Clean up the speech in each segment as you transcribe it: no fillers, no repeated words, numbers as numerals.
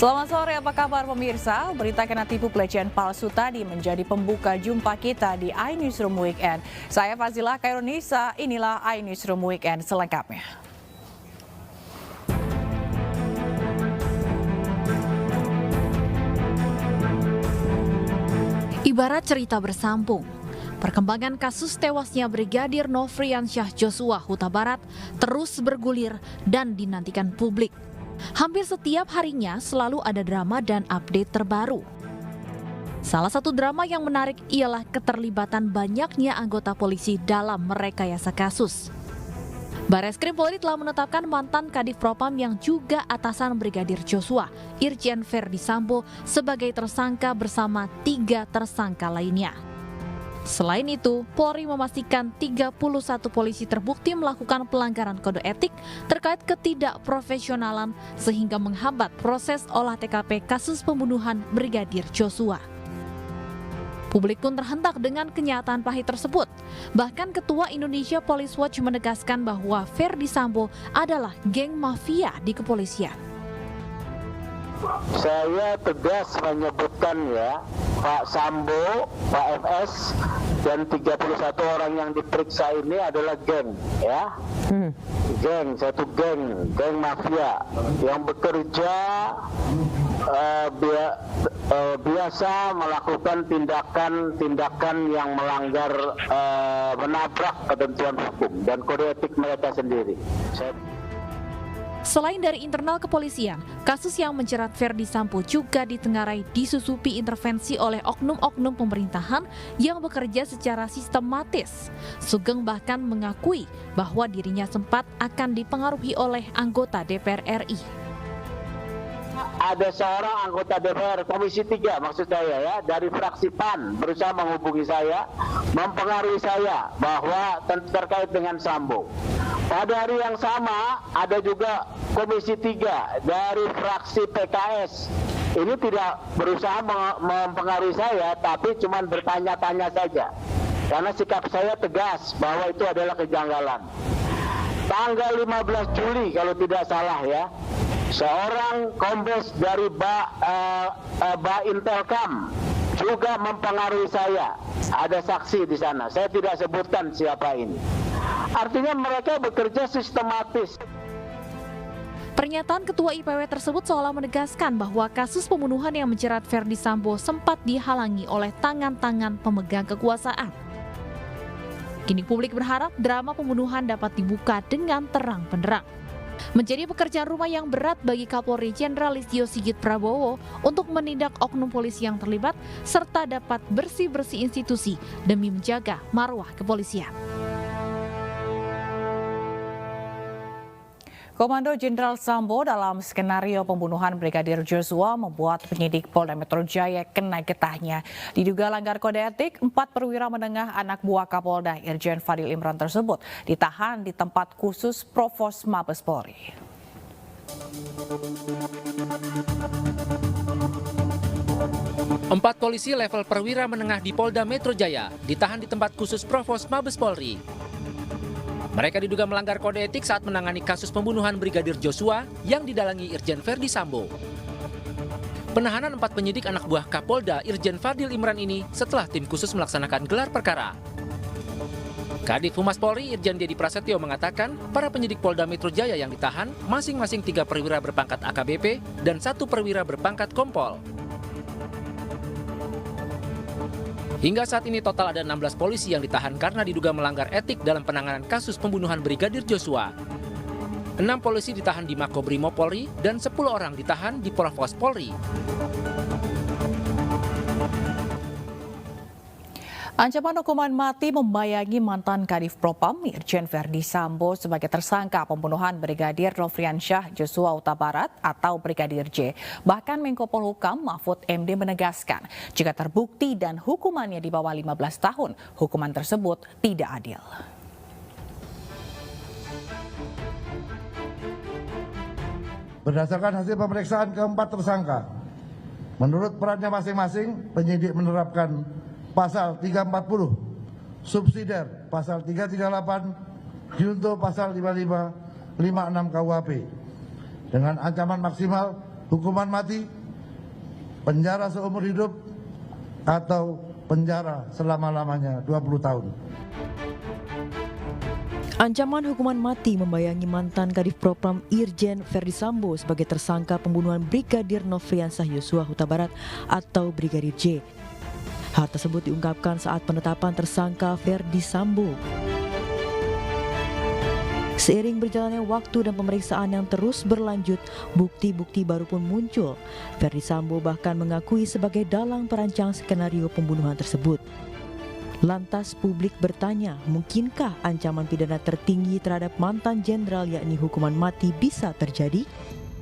Selamat sore, apa kabar pemirsa? Berita kena tipu pelecehan palsu tadi menjadi pembuka jumpa kita di iNewsroom Weekend. Saya Fazilah Khairunisa, inilah iNewsroom Weekend selengkapnya. Ibarat cerita bersambung, perkembangan kasus tewasnya Brigadir Nofriansyah Joshua Huta Barat terus bergulir dan dinantikan publik. Hampir setiap harinya selalu ada drama dan update terbaru. Salah satu drama yang menarik ialah keterlibatan banyaknya anggota polisi dalam merekayasa kasus. Bareskrim Polri telah menetapkan mantan Kadif Propam yang juga atasan Brigadir Joshua, Irjen Verdi Sambo, sebagai tersangka bersama 3 tersangka lainnya. Selain itu, Polri memastikan 31 polisi terbukti melakukan pelanggaran kode etik terkait ketidakprofesionalan sehingga menghambat proses olah TKP kasus pembunuhan Brigadir Joshua. Publik pun terhentak dengan kenyataan pahit tersebut. Bahkan Ketua Indonesia Police Watch menegaskan bahwa Verdi Sambo adalah geng mafia di kepolisian. Saya tegas menyebutkan ya, Pak Sambo, Pak FS, dan 31 orang yang diperiksa ini adalah geng, ya. Geng, satu geng mafia yang bekerja biasa melakukan tindakan yang melanggar, menabrak ketentuan hukum dan kode etik mereka sendiri. Selain dari internal kepolisian, kasus yang menjerat Verdi Sambo juga ditengarai disusupi intervensi oleh oknum-oknum pemerintahan yang bekerja secara sistematis. Sugeng bahkan mengakui bahwa dirinya sempat akan dipengaruhi oleh anggota DPR RI. Ada seorang anggota DPR Komisi 3 maksud saya ya, dari fraksi PAN berusaha menghubungi saya, mempengaruhi saya bahwa terkait dengan Sambo. Pada hari yang sama ada juga Komisi 3 dari fraksi PKS. Ini tidak berusaha mempengaruhi saya, tapi cuma bertanya-tanya saja. Karena sikap saya tegas bahwa itu adalah kejanggalan. Tanggal 15 Juli kalau tidak salah ya, seorang kombes dari Intelkam juga mempengaruhi saya. Ada saksi di sana. Saya tidak sebutkan siapa ini. Artinya mereka bekerja sistematis. Pernyataan Ketua IPW tersebut seolah menegaskan bahwa kasus pembunuhan yang menjerat Verdi Sambo sempat dihalangi oleh tangan-tangan pemegang kekuasaan. Kini publik berharap drama pembunuhan dapat dibuka dengan terang benderang. Menjadi pekerjaan rumah yang berat bagi Kapolri Jenderal Listio Sigit Prabowo untuk menindak oknum polisi yang terlibat serta dapat bersih-bersih institusi demi menjaga marwah kepolisian. Komando Jenderal Sambo dalam skenario pembunuhan Brigadir Joshua membuat penyidik Polda Metro Jaya kena getahnya. Diduga langgar kode etik, 4 perwira menengah anak buah Kapolda Irjen Fadil Imran tersebut ditahan di tempat khusus Provos Mabes Polri. Empat polisi level perwira menengah di Polda Metro Jaya ditahan di tempat khusus Provos Mabes Polri. Mereka diduga melanggar kode etik saat menangani kasus pembunuhan Brigadir Joshua yang didalangi Irjen Verdi Sambo. Penahanan 4 penyidik anak buah Kapolda Irjen Fadil Imran ini setelah tim khusus melaksanakan gelar perkara. Kadif Humas Polri Irjen Dedi Prasetyo mengatakan para penyidik Polda Metro Jaya yang ditahan masing-masing 3 perwira berpangkat AKBP dan 1 perwira berpangkat Kompol. Hingga saat ini total ada 16 polisi yang ditahan karena diduga melanggar etik dalam penanganan kasus pembunuhan Brigadir Joshua. 6 polisi ditahan di Makobrimob Polri dan 10 orang ditahan di Provos Polri. Ancaman hukuman mati membayangi mantan Kadif Propam Irjen Verdi Sambo sebagai tersangka pembunuhan Brigadir Nofriansyah Joshua Huta Barat atau Brigadir J. Bahkan Menko Polhukam Mahfud MD menegaskan jika terbukti dan hukumannya di bawah 15 tahun, hukuman tersebut tidak adil. Berdasarkan hasil pemeriksaan keempat tersangka, menurut perannya masing-masing, penyidik menerapkan Pasal 340, subsidiar Pasal 338, junto Pasal 55, 56 KUHP dengan ancaman maksimal hukuman mati, penjara seumur hidup, atau penjara selama-lamanya 20 tahun. Ancaman hukuman mati membayangi mantan Kadif Propam Irjen Verdi Sambo sebagai tersangka pembunuhan Brigadir Nofriansah Yosua Huta Barat atau Brigadir J. Hal tersebut diungkapkan saat penetapan tersangka Verdi Sambo. Seiring berjalannya waktu dan pemeriksaan yang terus berlanjut, bukti-bukti baru pun muncul. Verdi Sambo bahkan mengakui sebagai dalang perancang skenario pembunuhan tersebut. Lantas publik bertanya, mungkinkah ancaman pidana tertinggi terhadap mantan jenderal yakni hukuman mati bisa terjadi?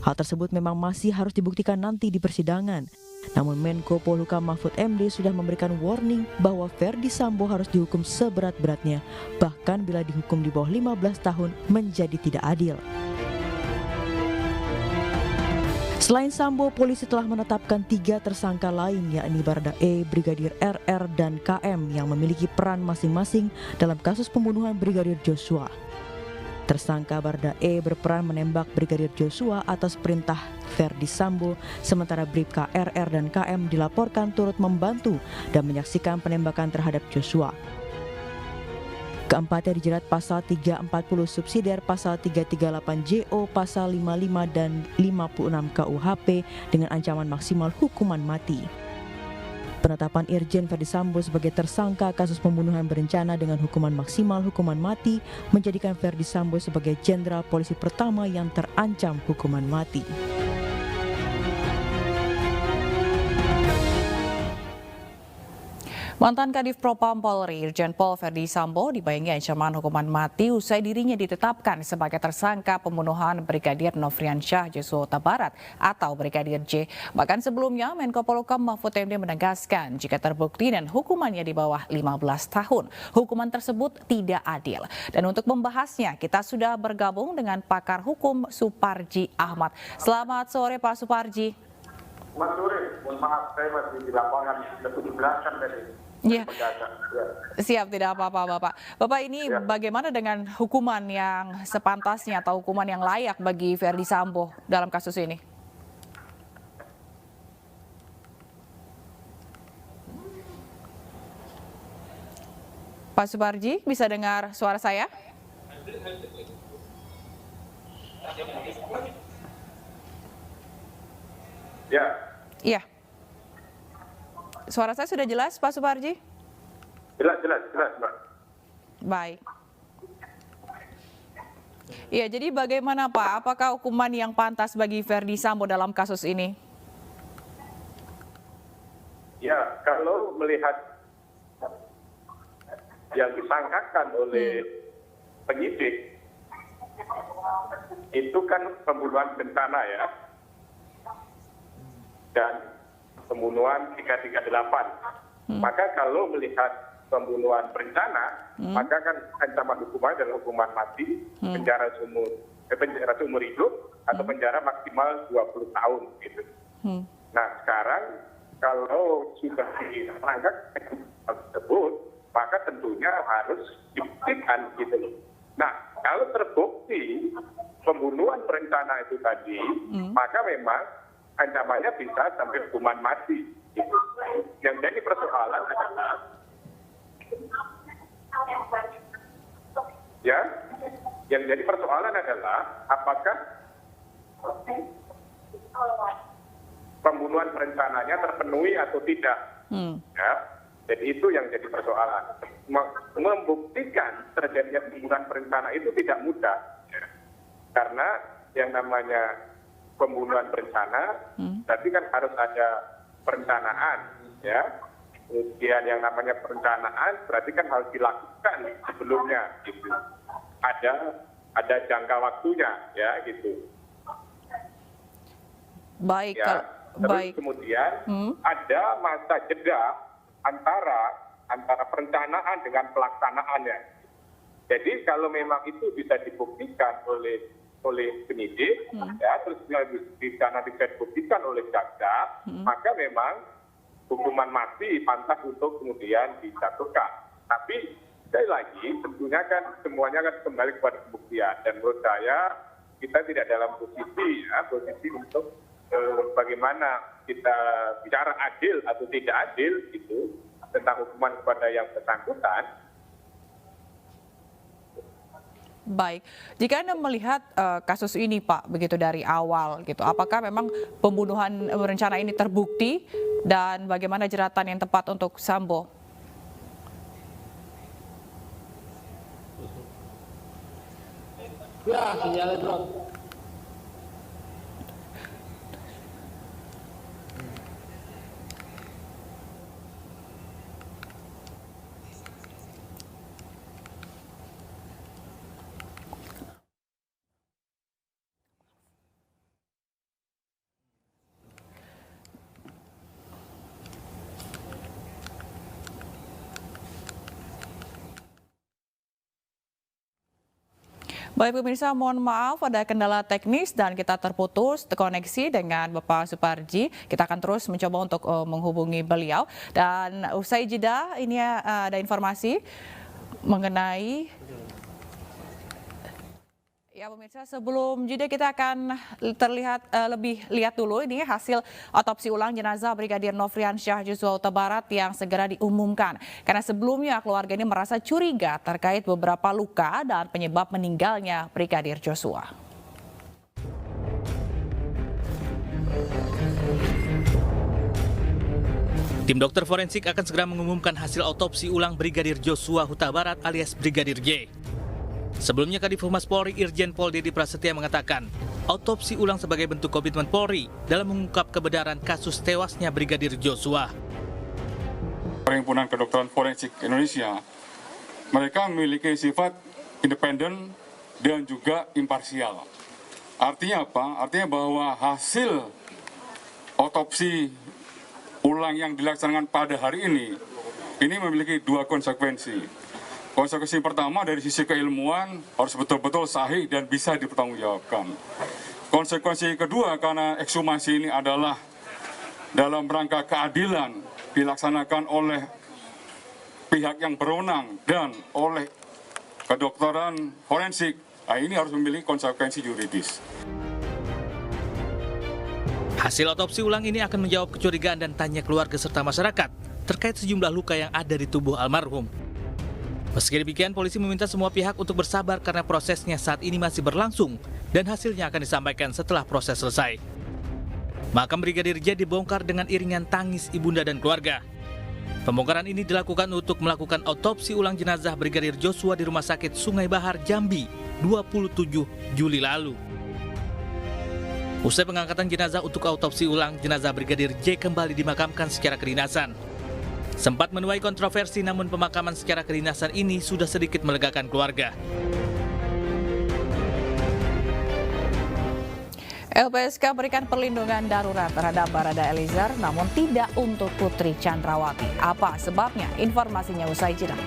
Hal tersebut memang masih harus dibuktikan nanti di persidangan. Namun Menko Polhukam Mahfud MD sudah memberikan warning bahwa Verdi Sambo harus dihukum seberat-beratnya, bahkan bila dihukum di bawah 15 tahun menjadi tidak adil. Selain Sambo, polisi telah menetapkan 3 tersangka lain yakni Barada E, Brigadir RR, dan KM yang memiliki peran masing-masing dalam kasus pembunuhan Brigadir Joshua. Tersangka Barada E berperan menembak Brigadir Joshua atas perintah Verdi Sambo, sementara Bribka RR dan KM dilaporkan turut membantu dan menyaksikan penembakan terhadap Joshua. Keempatnya dijerat pasal 340 subsidiar, pasal 338 JO, pasal 55 dan 56 KUHP dengan ancaman maksimal hukuman mati. Penetapan Irjen Verdi Sambo sebagai tersangka kasus pembunuhan berencana dengan hukuman maksimal hukuman mati menjadikan Verdi Sambo sebagai jenderal polisi pertama yang terancam hukuman mati. Mantan Kadif Propam Polri Irjen Pol Verdi Sambo dibayangi ancaman hukuman mati usai dirinya ditetapkan sebagai tersangka pembunuhan Brigadir Nofriansah Joshua Huta Barat atau Brigadir J. Bahkan sebelumnya Menko Polhukam Mahfud MD menegaskan jika terbukti dan hukumannya di bawah 15 tahun, hukuman tersebut tidak adil. Dan untuk membahasnya kita sudah bergabung dengan pakar hukum Suparji Ahmad. Selamat sore Pak Suparji. Selamat sore, mohon maaf saya masih di lapangan lebih dijelaskan tadi. Ya. Siap, tidak apa-apa Bapak. Bapak ini bagaimana dengan hukuman yang sepantasnya atau hukuman yang layak bagi Verdi Sambo dalam kasus ini? Pak Suparji, bisa dengar suara saya? Ya. Iya. Suara saya sudah jelas, Pak Suparji? Jelas, Mbak. Baik. Iya, jadi bagaimana Pak? Apakah hukuman yang pantas bagi Verdi Sambo dalam kasus ini? Ya, kalau melihat yang disangkakan oleh penyidik, itu kan pembunuhan berencana ya. Dan pembunuhan 338. Maka kalau melihat pembunuhan berencana, maka kan ancaman hukuman adalah hukuman mati, penjara seumur hidup atau penjara maksimal 20 tahun gitu. Nah, sekarang kalau sudah ditangkap tersebut, maka tentunya harus dibuktikan gitu loh. Nah, kalau terbukti pembunuhan berencana itu tadi, maka memang ancamannya bisa sampai hukuman mati. Yang jadi persoalan adalah apakah pembunuhan berencananya terpenuhi atau tidak. Ya, jadi itu yang jadi persoalan. Membuktikan terjadinya pembunuhan berencana itu tidak mudah, ya. Karena yang namanya pembunuhan berencana, berarti kan harus ada perencanaan, ya. Kemudian yang namanya perencanaan berarti kan harus dilakukan sebelumnya, gitu. Ada jangka waktunya, ya, gitu. Baik. Ya. Terus kemudian ada masa jeda antara perencanaan dengan pelaksanaannya. Jadi kalau memang itu bisa dibuktikan oleh penyidik, ya, terus bisa dibuktikan oleh jaksa, maka memang hukuman mati pantas untuk kemudian dijatuhkan. Tapi sekali lagi, tentunya kan semuanya kan kembali kepada pembuktian. Dan menurut saya kita tidak dalam posisi untuk bagaimana kita bicara adil atau tidak adil itu tentang hukuman kepada yang bersangkutan. Baik, jika Anda melihat kasus ini Pak, begitu dari awal gitu, apakah memang pembunuhan berencana ini terbukti dan bagaimana jeratan yang tepat untuk Sambo? Ya, sinyalnya drop. Baik pemirsa, mohon maaf ada kendala teknis dan kita terputus koneksi dengan Bapak Suparji. Kita akan terus mencoba untuk menghubungi beliau. Dan usai jeda ini ada informasi mengenai... Ya pemirsa, sebelum jeda kita akan lihat dulu ini hasil otopsi ulang jenazah Brigadir Nofriansyah Joshua Huta Barat yang segera diumumkan. Karena sebelumnya keluarga ini merasa curiga terkait beberapa luka dan penyebab meninggalnya Brigadir Joshua. Tim dokter forensik akan segera mengumumkan hasil otopsi ulang Brigadir Joshua Huta Barat alias Brigadir J. Sebelumnya Kadif Humas Polri Irjen Pol Dedi Prasetya mengatakan, otopsi ulang sebagai bentuk komitmen Polri dalam mengungkap kebenaran kasus tewasnya Brigadir Joshua. Perhimpunan Kedokteran Forensik Indonesia, mereka memiliki sifat independen dan juga imparsial. Artinya apa? Artinya bahwa hasil otopsi ulang yang dilaksanakan pada hari ini memiliki dua konsekuensi. Konsekuensi pertama dari sisi keilmuan harus betul-betul sahih dan bisa dipertanggungjawabkan. Konsekuensi kedua karena ekshumasi ini adalah dalam rangka keadilan dilaksanakan oleh pihak yang berwenang dan oleh kedokteran forensik, nah ini harus memiliki konsekuensi yuridis. Hasil otopsi ulang ini akan menjawab kecurigaan dan tanya keluarga serta masyarakat terkait sejumlah luka yang ada di tubuh almarhum. Meski demikian, polisi meminta semua pihak untuk bersabar karena prosesnya saat ini masih berlangsung dan hasilnya akan disampaikan setelah proses selesai. Makam Brigadir J dibongkar dengan iringan tangis ibunda dan keluarga. Pembongkaran ini dilakukan untuk melakukan otopsi ulang jenazah Brigadir Joshua di Rumah Sakit Sungai Bahar, Jambi, 27 Juli lalu. Usai pengangkatan jenazah untuk autopsi ulang, jenazah Brigadir J kembali dimakamkan secara kedinasan. Sempat menuai kontroversi, namun pemakaman secara kedinasan ini sudah sedikit melegakan keluarga. LPSK berikan perlindungan darurat terhadap Barada Eliezer, namun tidak untuk Putri Chandrawati. Apa sebabnya? Informasinya usai jeda.